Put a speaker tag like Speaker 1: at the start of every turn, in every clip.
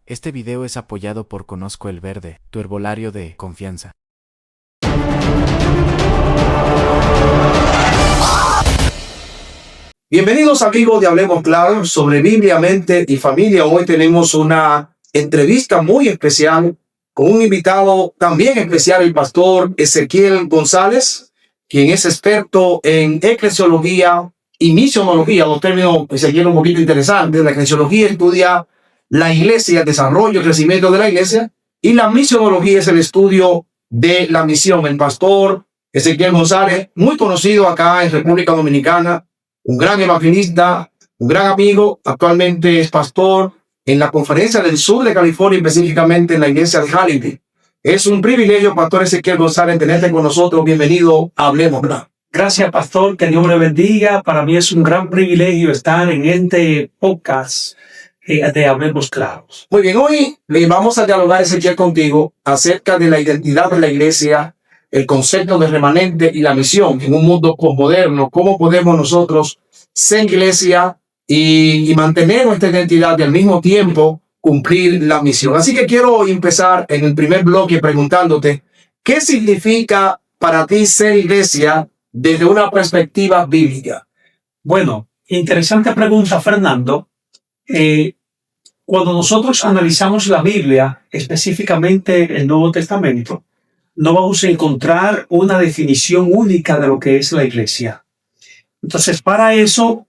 Speaker 1: Este video es apoyado por Conozco el Verde, tu herbolario de confianza.
Speaker 2: Bienvenidos amigos de Hablemos Claro sobre Biblia, Mente y Familia. Hoy tenemos una entrevista muy especial con un invitado también especial, el pastor Ezequiel González, quien es experto en eclesiología y misionología, dos términos, Ezequiel, un poquito interesantes. La eclesiología estudia la iglesia, el desarrollo y crecimiento de la iglesia, y la misionología es el estudio de la misión. El pastor Ezequiel González, muy conocido acá en República Dominicana, un gran evangelista, un gran amigo, actualmente es pastor en la Conferencia del Sur de California, específicamente en la iglesia de Halliday. Es un privilegio, pastor Ezequiel González, tenerte con nosotros. Bienvenido a Hablemos Claro.
Speaker 3: Gracias, pastor, que Dios le bendiga. Para mí es un gran privilegio estar en este podcast de Hablemos Claros.
Speaker 2: Muy bien, hoy vamos a dialogar, Ezequiel, contigo acerca de la identidad de la iglesia, el concepto de remanente y la misión en un mundo posmoderno. ¿Cómo podemos nosotros ser iglesia y mantener nuestra identidad y al mismo tiempo cumplir la misión? Así que quiero empezar en el primer bloque preguntándote, ¿qué significa para ti ser iglesia desde una perspectiva bíblica?
Speaker 3: Bueno, interesante pregunta, Fernando. Cuando nosotros analizamos la Biblia, específicamente el Nuevo Testamento, no vamos a encontrar una definición única de lo que es la iglesia. Entonces, para eso,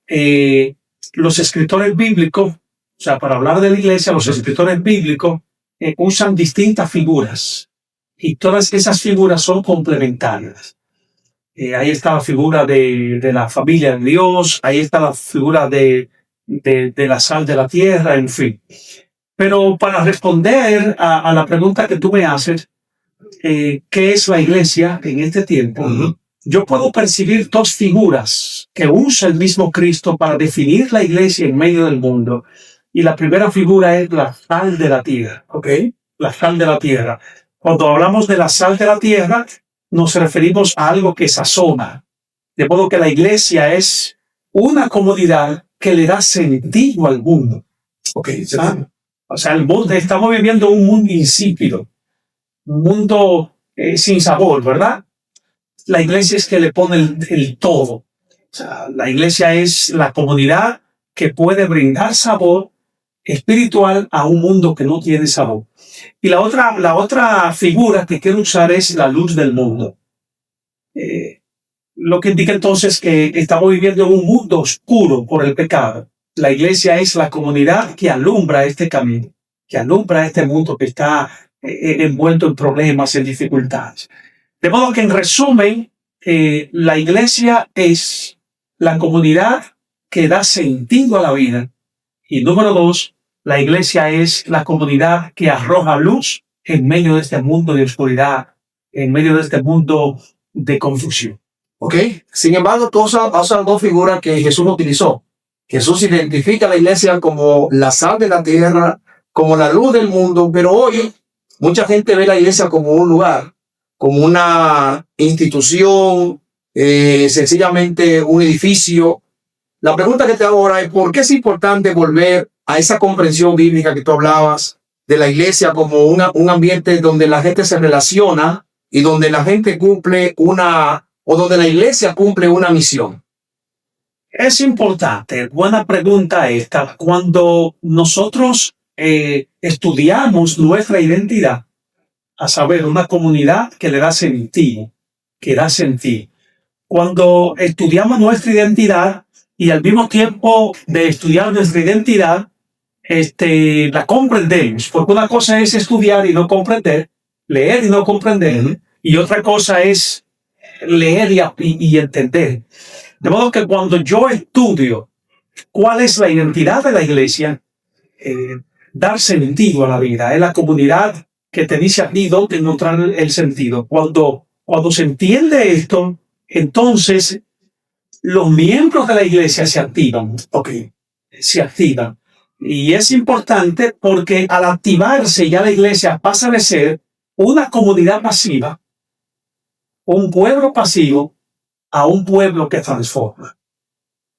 Speaker 3: los escritores bíblicos, o sea, para hablar de la iglesia, los escritores bíblicos usan distintas figuras, y todas esas figuras son complementarias. Ahí está la figura de la familia de Dios, ahí está la figura de la sal de la tierra, en fin. Pero para responder a la pregunta que tú me haces, ¿qué es la iglesia en este tiempo? Yo puedo percibir dos figuras que usa el mismo Cristo para definir la iglesia en medio del mundo. Y la primera figura es la sal de la tierra. La sal de la tierra. Cuando hablamos de la sal de la tierra, nos referimos a algo que sazona. De modo que la iglesia es una comunidad que le da sentido al mundo. O sea, el mundo, estamos viviendo un mundo insípido, un mundo sin sabor, ¿verdad? La iglesia es que le pone el todo. O sea, la iglesia es la comunidad que puede brindar sabor espiritual a un mundo que no tiene sabor. Y la otra figura que quiero usar es la luz del mundo. Lo que indica entonces que estamos viviendo en un mundo oscuro por el pecado. La iglesia es la comunidad que alumbra este camino, que alumbra este mundo que está envuelto en problemas, en dificultades. De modo que, en resumen, la iglesia es la comunidad que da sentido a la vida. Y número dos, la iglesia es la comunidad que arroja luz en medio de este mundo de oscuridad, en medio de este mundo de confusión.
Speaker 2: Sin embargo, tú usas dos figuras que Jesús utilizó. Jesús identifica a la iglesia como la sal de la tierra, como la luz del mundo, pero hoy mucha gente ve la iglesia como un lugar, como una institución, sencillamente un edificio. La pregunta que te hago ahora es, ¿por qué es importante volver a esa comprensión bíblica que tú hablabas de la iglesia como un ambiente donde la gente se relaciona y donde la gente cumple donde la iglesia cumple una misión?
Speaker 3: Es importante, buena pregunta esta. Cuando nosotros estudiamos nuestra identidad, a saber, una comunidad que le da sentido, que da sentido. Cuando estudiamos nuestra identidad y al mismo tiempo de estudiar nuestra identidad, la comprendemos. Porque una cosa es estudiar y no comprender, leer y no comprender, y otra cosa es leer y entender. De modo que cuando yo estudio cuál es la identidad de la iglesia, dar sentido a la vida, es la comunidad que te dice a ti dónde encontrar el sentido. Cuando se entiende esto, entonces los miembros de la iglesia se activan. Se activan. Y es importante porque al activarse ya la iglesia pasa de ser una comunidad pasiva, un pueblo pasivo, a un pueblo que transforma.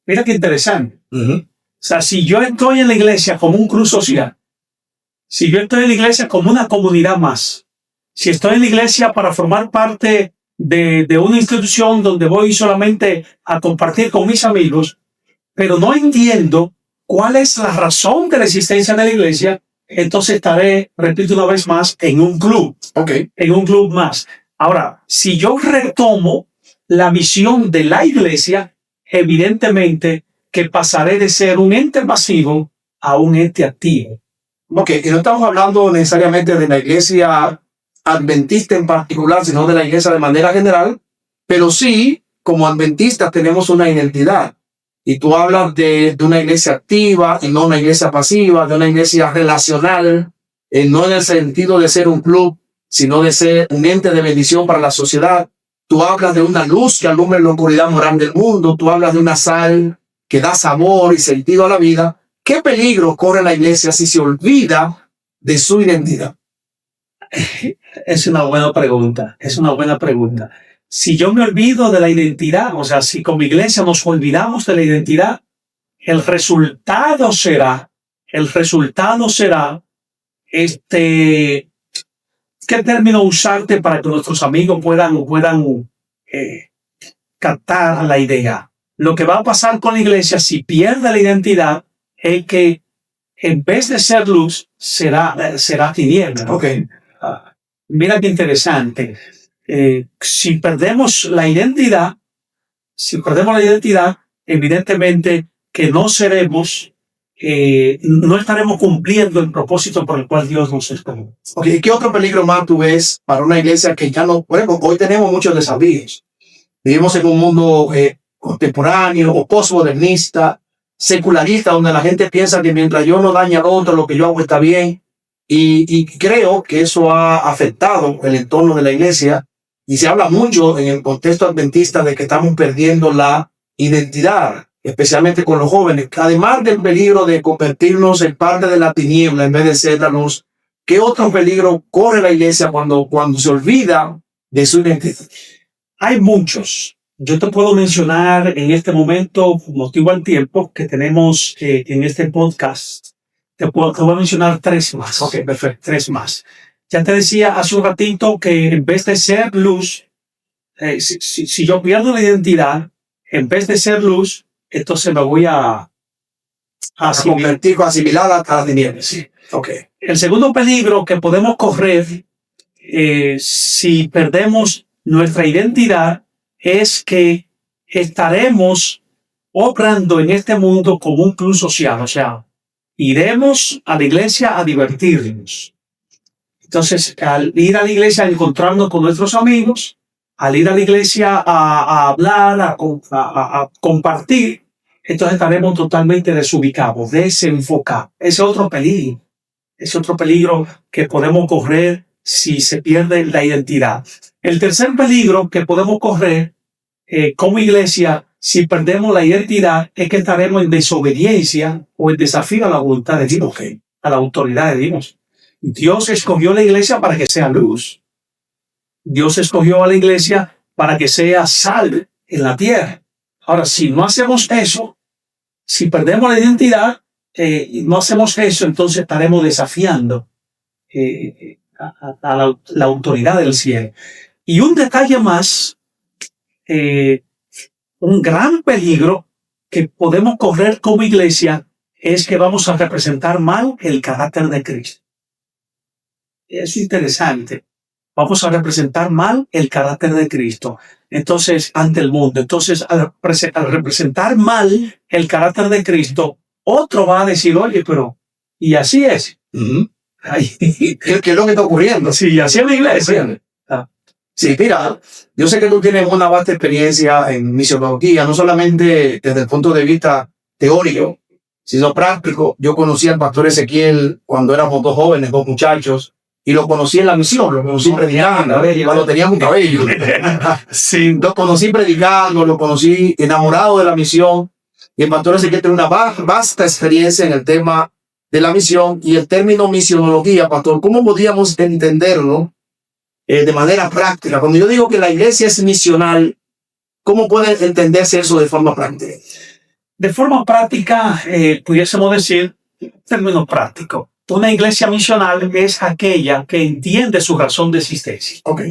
Speaker 3: Mira qué interesante. O sea, si yo estoy en la iglesia como un club social, Si yo estoy en la iglesia como una comunidad más, si estoy en la iglesia para formar parte de una institución donde voy solamente a compartir con mis amigos, pero no entiendo cuál es la razón de la existencia de la iglesia, entonces estaré, repito una vez más, en un club. En un club más. Ahora, si yo retomo la misión de la iglesia, evidentemente que pasaré de ser un ente pasivo a un ente activo.
Speaker 2: Y no estamos hablando necesariamente de la iglesia adventista en particular, sino de la iglesia de manera general, pero sí, como adventistas tenemos una identidad. Y tú hablas de una iglesia activa y no una iglesia pasiva, de una iglesia relacional, no en el sentido de ser un club, sino de ser un ente de bendición para la sociedad. Tú hablas de una luz que alumbra en la oscuridad moral del mundo. Tú hablas de una sal que da sabor y sentido a la vida. ¿Qué peligro corre la iglesia si se olvida de su identidad?
Speaker 3: Es una buena pregunta. Es una buena pregunta. Si yo me olvido de la identidad, o sea, si como iglesia nos olvidamos de la identidad, el resultado será, ¿qué término usarte para que nuestros amigos puedan captar la idea? Lo que va a pasar con la iglesia si pierde la identidad es que en vez de ser luz, será tiniebla. Mira qué interesante. Si perdemos la identidad, evidentemente que no estaremos cumpliendo el propósito por el cual Dios nos escogió.
Speaker 2: ¿Y qué otro peligro más tú ves para una iglesia que ya no, por ejemplo, hoy tenemos muchos desafíos? Vivimos en un mundo contemporáneo o postmodernista, secularista, donde la gente piensa que mientras yo no dañe al otro, lo que yo hago está bien. Y creo que eso ha afectado el entorno de la iglesia. Y se habla mucho en el contexto adventista de que estamos perdiendo la identidad, especialmente con los jóvenes. Además del peligro de convertirnos en parte de la tiniebla en vez de ser la luz, ¿qué otro peligro corre la iglesia cuando se olvida de su identidad?
Speaker 3: Hay muchos. Yo te puedo mencionar en este momento, motivo al tiempo, que tenemos en este podcast. Te voy a mencionar 3 más.
Speaker 2: Perfecto.
Speaker 3: 3 más. Ya te decía hace un ratito que en vez de ser luz, si yo pierdo la identidad, en vez de ser luz, entonces me voy a
Speaker 2: convertir asimilada a la tiniebla.
Speaker 3: Sí. El segundo peligro que podemos correr si perdemos nuestra identidad es que estaremos obrando en este mundo como un club social. O sea, iremos a la iglesia a divertirnos. Entonces, al ir a la iglesia a encontrarnos con nuestros amigos, al ir a la iglesia a hablar, a compartir, entonces estaremos totalmente desubicados, desenfocados. Ese es otro peligro. Es otro peligro que podemos correr si se pierde la identidad. El tercer peligro que podemos correr como iglesia si perdemos la identidad es que estaremos en desobediencia o en desafío a la voluntad de Dios, a la autoridad de Dios. Dios escogió la iglesia para que sea luz. Dios escogió a la iglesia para que sea sal en la tierra. Ahora, si no hacemos eso, si perdemos la identidad, no hacemos eso, entonces estaremos desafiando a la autoridad del cielo. Y un detalle más, un gran peligro que podemos correr como iglesia es que vamos a representar mal el carácter de Cristo. Es interesante. Vamos a representar mal el carácter de Cristo. Entonces, ante el mundo. Entonces, al representar mal el carácter de Cristo, otro va a decir, oye, pero, y así es.
Speaker 2: ¿Qué es lo que está ocurriendo?
Speaker 3: Sí, así es la iglesia.
Speaker 2: Sí, mira, yo sé que tú tienes una vasta experiencia en misionología, no solamente desde el punto de vista teórico, sino práctico. Yo conocí al pastor Ezequiel cuando éramos 2 jóvenes, 2 muchachos, y lo conocí en la misión, lo conocí predicando, cuando teníamos un cabello.
Speaker 3: Sí.
Speaker 2: Lo conocí predicando, lo conocí enamorado de la misión, y el pastor Ezequiel tiene una vasta experiencia en el tema de la misión y el término misionología. Pastor, ¿cómo podríamos entenderlo de manera práctica? Cuando yo digo que la iglesia es misional, ¿cómo puede entenderse eso de forma práctica?
Speaker 3: De forma práctica, pudiésemos decir, término práctico. Una iglesia misional es aquella que entiende su razón de existencia.
Speaker 2: Ok.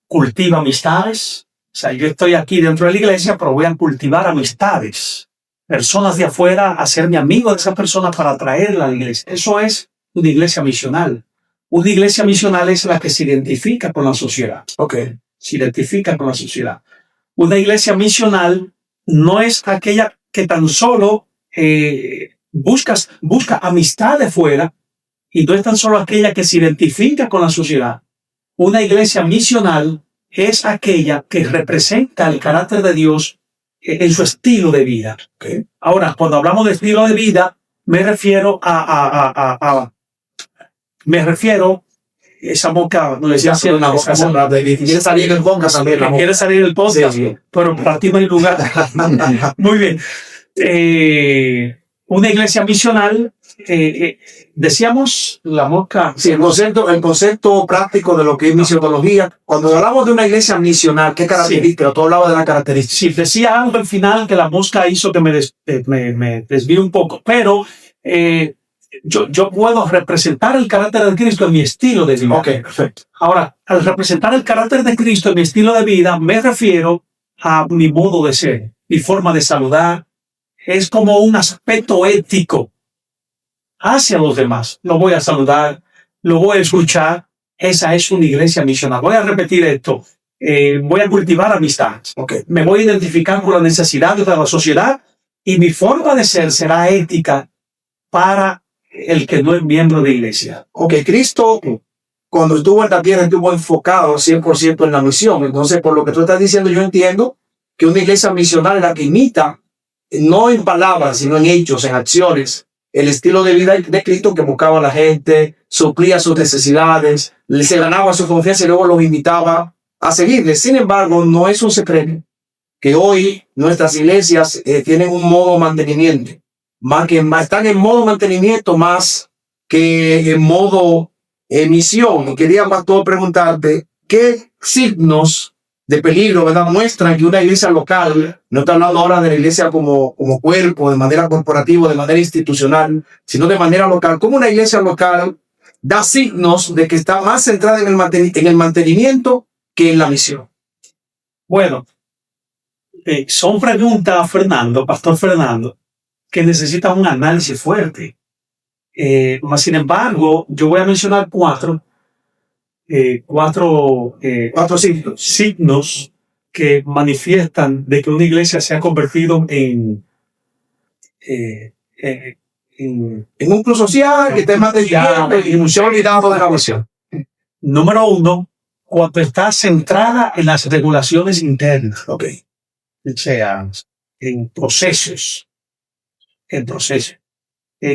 Speaker 3: Cultiva amistades. O sea, yo estoy aquí dentro de la iglesia, pero voy a cultivar amistades. Personas de afuera, hacerme amigo de esas personas para traerla a la iglesia. Eso es una iglesia misional. Una iglesia misional es la que se identifica con la sociedad.
Speaker 2: Ok.
Speaker 3: Se identifica con la sociedad. Una iglesia misional no es aquella que tan solo busca amistad de fuera, y no es tan solo aquella que se identifica con la sociedad. Una iglesia misional es aquella que representa el carácter de Dios en su estilo de vida.
Speaker 2: Okay.
Speaker 3: Ahora, cuando hablamos de estilo de vida, me refiero esa boca, no le decía así,
Speaker 2: una boca quiere salir el podcast también.
Speaker 3: Quiere salir el podcast, sí. Pero para ti no hay lugar. Muy bien. Una iglesia misional, decíamos la mosca.
Speaker 2: Sí, el concepto práctico de lo que es misionología. Cuando hablamos de una iglesia misional, ¿qué características? Sí. Tú hablabas de la característica.
Speaker 3: Sí, decía algo al final que la mosca hizo que me desvíe un poco, pero yo puedo representar el carácter de Cristo en mi estilo de vida.
Speaker 2: Ok, perfecto.
Speaker 3: Ahora, al representar el carácter de Cristo en mi estilo de vida, me refiero a mi modo de ser, mi forma de saludar. Es como un aspecto ético hacia los demás. Lo voy a saludar, lo voy a escuchar. Esa es una iglesia misional. Voy a repetir esto. Voy a cultivar amistades.
Speaker 2: Okay.
Speaker 3: Me voy a identificar con las necesidades de la sociedad y mi forma de ser será ética para el que no es miembro de iglesia.
Speaker 2: Ok, Cristo, cuando estuvo en la tierra, estuvo enfocado 100% en la misión. Entonces, por lo que tú estás diciendo, yo entiendo que una iglesia misional es la que imita, no en palabras, sino en hechos, en acciones, el estilo de vida de Cristo, que buscaba a la gente, suplía sus necesidades, se ganaba su confianza y luego los invitaba a seguirle. Sin embargo, no es un secreto que hoy nuestras iglesias tienen un modo mantenimiento, están en modo mantenimiento más que en modo misión. Y quería, pastor, preguntarte, ¿qué signos de peligro, verdad, muestran que una iglesia local, no está hablando ahora de la iglesia como cuerpo, de manera corporativa, de manera institucional, sino de manera local, como una iglesia local da signos de que está más centrada en el mantenimiento que en la misión?
Speaker 3: Bueno, son preguntas, Pastor Fernando, que necesitan un análisis fuerte. Sin embargo, yo voy a mencionar cuatro signos que manifiestan de que una iglesia se ha convertido en
Speaker 2: un club social que esté manteniendo y se ha olvidado de la misión.
Speaker 3: Número uno, cuando está centrada en las regulaciones internas.
Speaker 2: Okay.
Speaker 3: O sea, en procesos.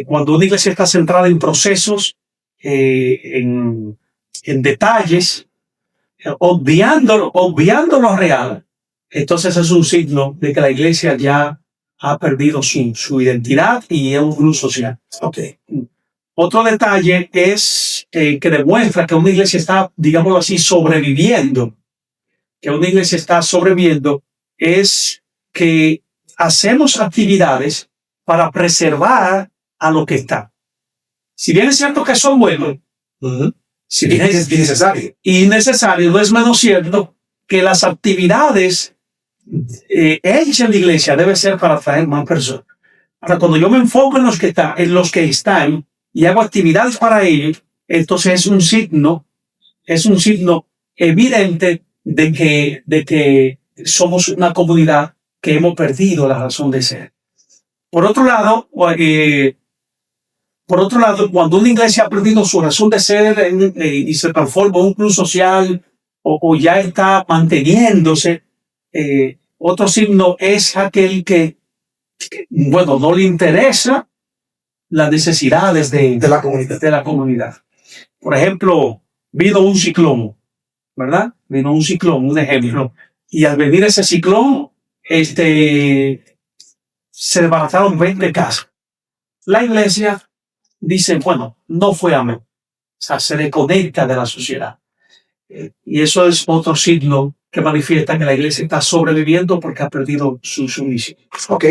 Speaker 3: Cuando una iglesia está centrada en procesos, en detalles, obviando lo real, entonces es un signo de que la iglesia ya ha perdido su identidad y es un club social.
Speaker 2: Okay.
Speaker 3: Otro detalle es que demuestra que una iglesia está, digámoslo así, sobreviviendo. Que una iglesia está sobreviviendo es que hacemos actividades para preservar a lo que está. Si bien es cierto que son buenos,
Speaker 2: si bien es
Speaker 3: innecesario, no es menos cierto que las actividades hechas en la iglesia deben ser para atraer más personas. Ahora, cuando yo me enfoco en los que están y hago actividades para ellos, entonces es un signo evidente de que somos una comunidad que hemos perdido la razón de ser. Por otro lado, cuando una iglesia ha perdido su razón de ser y se transforma en un club social o ya está manteniéndose, otro signo es aquel que no le interesa las necesidades de la comunidad. Por ejemplo, vino un ciclón, ¿verdad? Vino un ciclón, un ejemplo. Y al venir ese ciclón, se desbarataron 20 casas. La iglesia dice, no fue amén. O sea, se desconecta de la sociedad. Y eso es otro signo que manifiesta que la iglesia está sobreviviendo porque ha perdido su misión.
Speaker 2: Ok.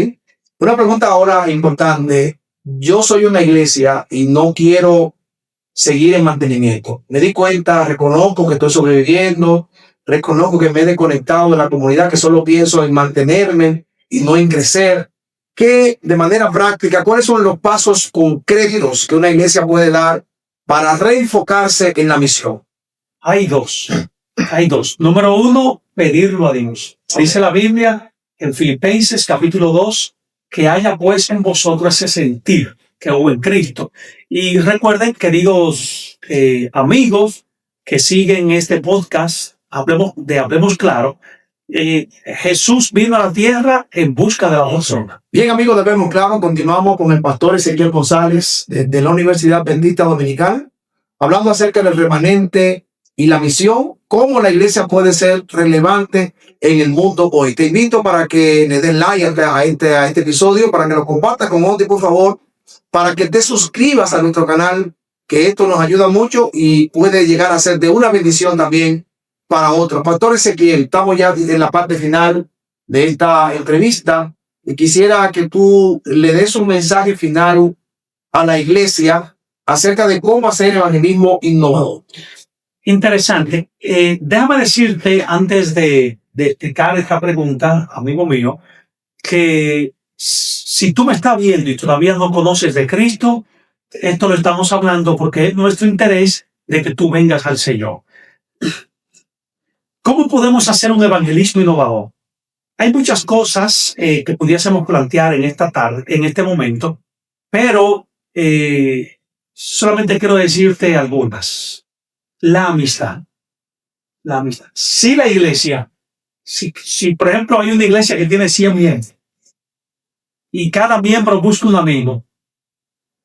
Speaker 2: Una pregunta ahora importante. yo soy una iglesia y no quiero seguir en mantenimiento. Me di cuenta, reconozco que estoy sobreviviendo, reconozco que me he desconectado de la comunidad, que solo pienso en mantenerme y no en crecer. Que de manera práctica, ¿cuáles son los pasos concretos que una iglesia puede dar para reenfocarse en la misión?
Speaker 3: Hay dos. Hay dos. Número uno, pedirlo a Dios. Dice la Biblia en Filipenses capítulo 2, que haya pues en vosotros ese sentir que hubo en Cristo. Y recuerden, queridos amigos que siguen este podcast, Hablemos Claro, Jesús vino a la tierra en busca de la persona.
Speaker 2: Bien, amigos de Hablemos Claro, continuamos con el pastor Ezequiel González de la Universidad Bendita Dominicana, hablando acerca del remanente y la misión, cómo la iglesia puede ser relevante en el mundo hoy. Te invito para que le den like a este episodio, para que lo compartas con otro, por favor, para que te suscribas a nuestro canal, que esto nos ayuda mucho y puede llegar a ser de una bendición también para otros. Pastor Ezequiel, estamos ya en la parte final de esta entrevista y quisiera que tú le des un mensaje final a la iglesia acerca de cómo hacer evangelismo innovador.
Speaker 3: Interesante. Déjame decirte, antes de explicar esta pregunta, amigo mío, que si tú me estás viendo y todavía no conoces de Cristo, esto lo estamos hablando porque es nuestro interés de que tú vengas al Señor. ¿Cómo podemos hacer un evangelismo innovador? Hay muchas cosas que pudiésemos plantear en esta tarde, en este momento, pero solamente quiero decirte algunas. La amistad. La amistad. Si la iglesia, si por ejemplo hay una iglesia que tiene 100 miembros y cada miembro busca un amigo,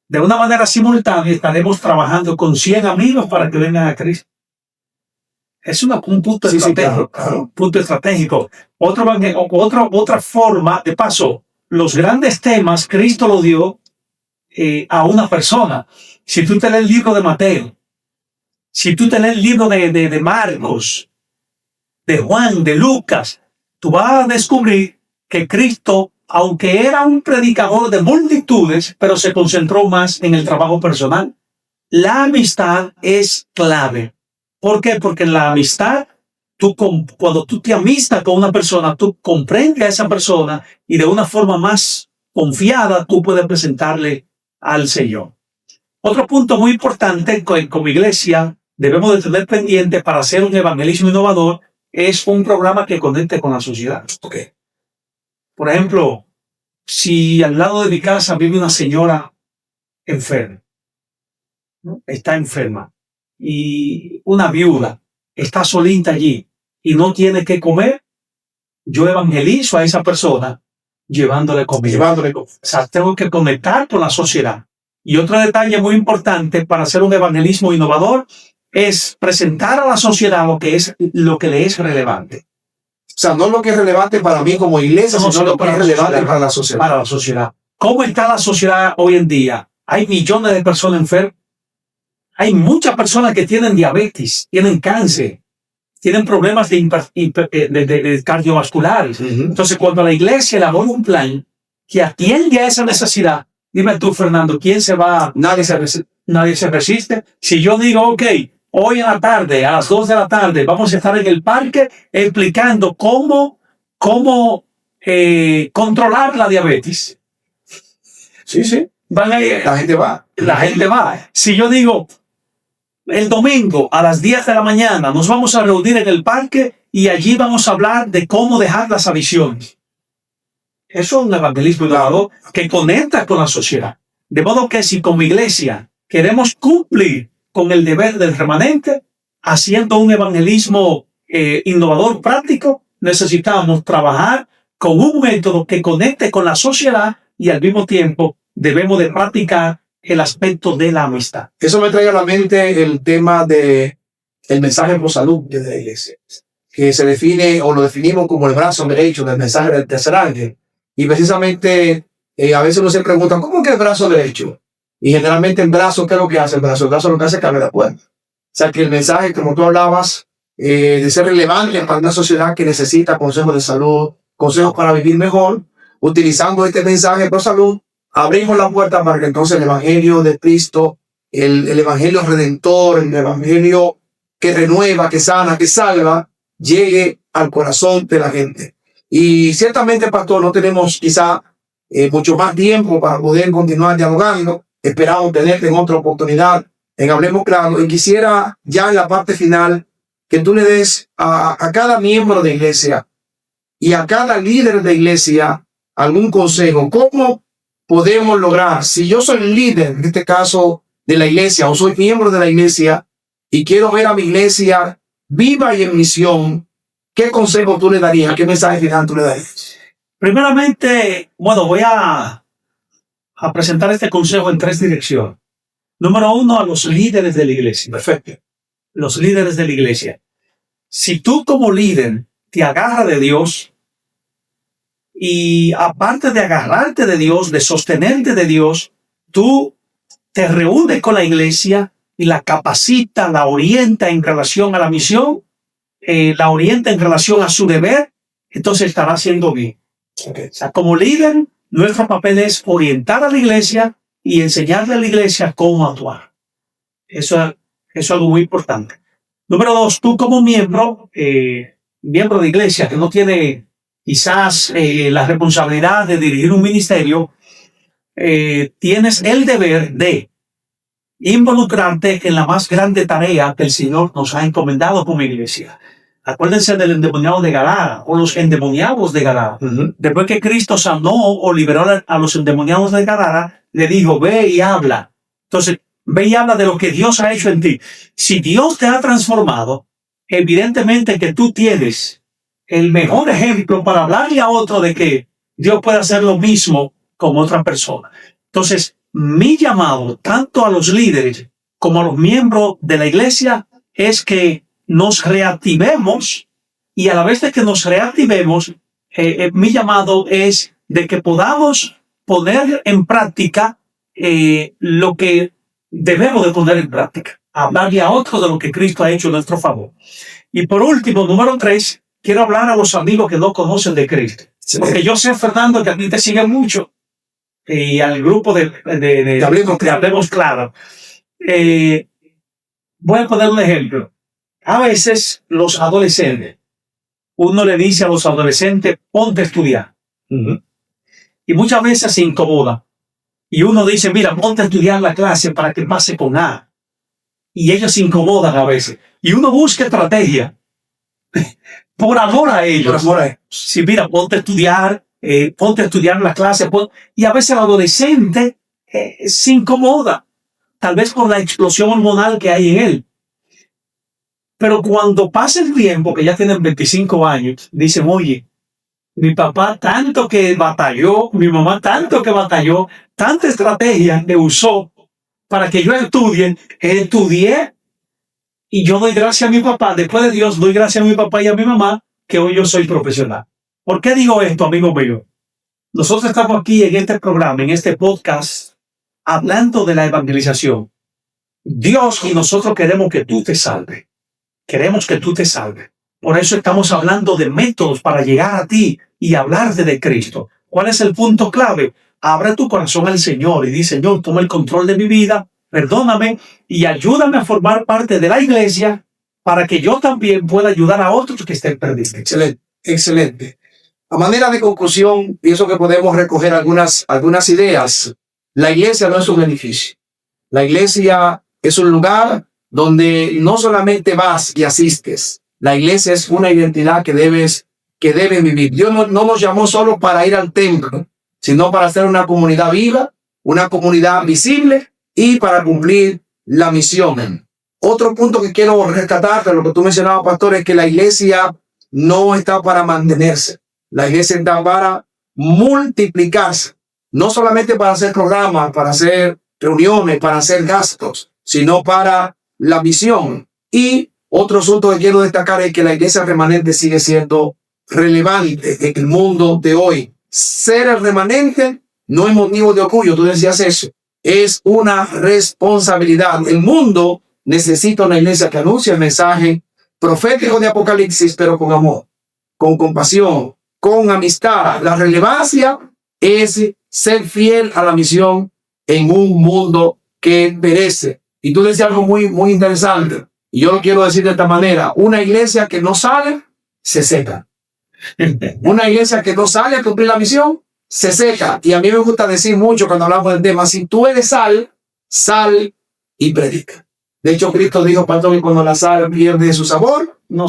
Speaker 3: de una manera simultánea estaremos trabajando con 100 amigos para que vengan a Cristo. Es un punto estratégico. Claro. Punto estratégico. Otra forma, de paso, los grandes temas Cristo lo dio a una persona. Si tú te lees el libro de Mateo, si tú te lees el libro de Marcos, de Juan, de Lucas, tú vas a descubrir que Cristo, aunque era un predicador de multitudes, pero se concentró más en el trabajo personal. La amistad es clave. ¿Por qué? Porque en la amistad, cuando tú te amistas con una persona, tú comprendes a esa persona y de una forma más confiada tú puedes presentarle al Señor. Otro punto muy importante como iglesia debemos de tener pendiente para hacer un evangelismo innovador es un programa que conecte con la sociedad. Okay. Por ejemplo, si al lado de mi casa vive una señora enferma, ¿no? Está enferma, y una viuda está solita allí y no tiene que comer, yo evangelizo a esa persona llevándole comida. O sea, tengo que conectar con la sociedad. Y otro detalle muy importante para hacer un evangelismo innovador es presentar a la sociedad lo que le es relevante.
Speaker 2: O sea, no lo que es relevante para mí como iglesia, sino lo que es relevante para la sociedad.
Speaker 3: Para la sociedad. ¿Cómo está la sociedad hoy en día? Hay millones de personas enfermas. Hay muchas personas que tienen diabetes, tienen cáncer, tienen problemas de cardiovasculares. Entonces, cuando la iglesia elabora un plan que atiende a esa necesidad, dime tú, Fernando, ¿quién se va? Nadie se resiste. Si yo digo, ok, hoy en la tarde, a las 2 de la tarde, vamos a estar en el parque explicando cómo controlar la diabetes. Sí. La gente va. Si yo digo, el domingo a las 10 de la mañana nos vamos a reunir en el parque y allí vamos a hablar de cómo dejar las adicciones. Eso es un evangelismo innovador que conecta con la sociedad. De modo que si como iglesia queremos cumplir con el deber del remanente, haciendo un evangelismo innovador práctico, necesitamos trabajar con un método que conecte con la sociedad y al mismo tiempo debemos de practicar el aspecto de la amistad.
Speaker 2: Eso me trae a la mente el tema de el mensaje por salud de la iglesia, que se define o lo definimos como el brazo derecho del mensaje del tercer ángel. Y precisamente a veces uno se pregunta, ¿cómo que el brazo derecho? Y generalmente el brazo, ¿qué es lo que hace el brazo? El brazo lo que hace es cambiar la puerta. O sea que el mensaje, como tú hablabas, de ser relevante para una sociedad que necesita consejos de salud, consejos para vivir mejor, utilizando este mensaje por salud, abrimos la puerta para que entonces el Evangelio de Cristo, el Evangelio redentor, el Evangelio que renueva, que sana, que salva, llegue al corazón de la gente. Y ciertamente, pastor, no tenemos quizá mucho más tiempo para poder continuar dialogando. Esperamos tenerte en otra oportunidad en Hablemos Claro. Y quisiera ya en la parte final que tú le des a cada miembro de iglesia y a cada líder de iglesia algún consejo. ¿Cómo podemos lograr? Si yo soy líder, en este caso, de la iglesia, o soy miembro de la iglesia, y quiero ver a mi iglesia viva y en misión, ¿qué consejo tú le darías? ¿Qué mensaje final tú le darías?
Speaker 3: Primeramente, bueno, voy a presentar este consejo en 3 direcciones. Número 1, a los líderes de la iglesia.
Speaker 2: Perfecto.
Speaker 3: Los líderes de la iglesia. Si tú como líder te agarras de Dios, y aparte de agarrarte de Dios, de sostenerte de Dios, tú te reúnes con la iglesia y la capacita, la orienta en relación a la misión, la orienta en relación a su deber, entonces estará haciendo bien.
Speaker 2: Okay.
Speaker 3: O sea, como líder, nuestro papel es orientar a la iglesia y enseñarle a la iglesia cómo actuar. Eso es algo muy importante. Número 2, tú como miembro de iglesia que no tiene quizás la responsabilidad de dirigir un ministerio, tienes el deber de involucrarte en la más grande tarea que el Señor nos ha encomendado como iglesia. Acuérdense del endemoniado de Gadara o los endemoniados de Gadara. Después que Cristo sanó o liberó a los endemoniados de Gadara, le dijo, ve y habla. Entonces, ve y habla de lo que Dios ha hecho en ti. Si Dios te ha transformado, evidentemente que tú tienes el mejor ejemplo para hablarle a otro de que Dios puede hacer lo mismo con otra persona. Entonces, mi llamado, tanto a los líderes como a los miembros de la iglesia, es que nos reactivemos, y a la vez de que nos reactivemos, mi llamado es de que podamos poner en práctica lo que debemos de poner en práctica. Hablarle a otros de lo que Cristo ha hecho en nuestro favor. Y por último, número 3, quiero hablar a los amigos que no conocen de Cristo. Porque yo sé, Fernando, que a ti te sigue mucho. Y al grupo de Hablemos Claro. Voy a poner un ejemplo. A veces los adolescentes, uno le dice a los adolescentes, ponte a estudiar. Y muchas veces se incomoda. Y uno dice, mira, ponte a estudiar la clase para que pase con A. Y ellos se incomodan a veces. Y uno busca estrategia por amor a ellos. Sí, mira, ponte a estudiar la clase. Y a veces el adolescente se incomoda, tal vez por la explosión hormonal que hay en él. Pero cuando pasa el tiempo, que ya tienen 25 años, dicen, oye, mi papá tanto que batalló, mi mamá tanto que batalló, tanta estrategia que usó para que yo estudié, y yo doy gracias a mi papá. Después de Dios, doy gracias a mi papá y a mi mamá que hoy yo soy profesional. ¿Por qué digo esto, amigo mío? Nosotros estamos aquí en este programa, en este podcast, hablando de la evangelización. Dios y nosotros queremos que tú te salves. Queremos que tú te salves. Por eso estamos hablando de métodos para llegar a ti y hablarte de Cristo. ¿Cuál es el punto clave? Abre tu corazón al Señor y di, Señor, toma el control de mi vida, perdóname y ayúdame a formar parte de la iglesia para que yo también pueda ayudar a otros que estén perdidos.
Speaker 2: Excelente, excelente. A manera de conclusión, pienso que podemos recoger algunas ideas. La iglesia no es un edificio. La iglesia es un lugar donde no solamente vas y asistes. La iglesia es una identidad que debes vivir. Dios no nos llamó solo para ir al templo, sino para ser una comunidad viva, una comunidad visible y para cumplir la misión. Otro punto que quiero rescatar de lo que tú mencionabas, pastor, es que la iglesia no está para mantenerse. La iglesia está para multiplicarse. No solamente para hacer programas, para hacer reuniones, para hacer gastos, sino para la misión. Y otro asunto que quiero destacar es que la iglesia remanente sigue siendo relevante en el mundo de hoy. Ser el remanente no es motivo de orgullo, tú decías eso. Es una responsabilidad. El mundo necesita una iglesia que anuncie el mensaje profético de Apocalipsis, pero con amor, con compasión, con amistad. La relevancia es ser fiel a la misión en un mundo que perece. Y tú decías algo muy interesante. Y yo lo quiero decir de esta manera. Una iglesia que no sale, se seca. Una iglesia que no sale a cumplir la misión, se seca. Y a mí me gusta decir mucho cuando hablamos del tema, si tú eres sal, sal y predica. De hecho, Cristo dijo, pastor, que cuando la sal pierde su sabor, no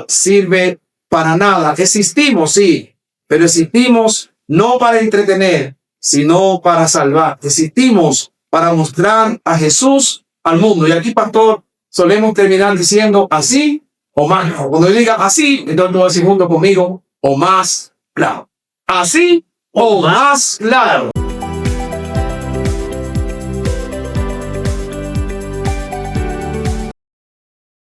Speaker 2: sirve para nada. Existimos, sí, pero existimos no para entretener, sino para salvar. Existimos para mostrar a Jesús al mundo. Y aquí, pastor, solemos terminar diciendo así o más claro. Cuando yo diga así, entonces tú vas a decir junto conmigo, o más claro. Así o más claro.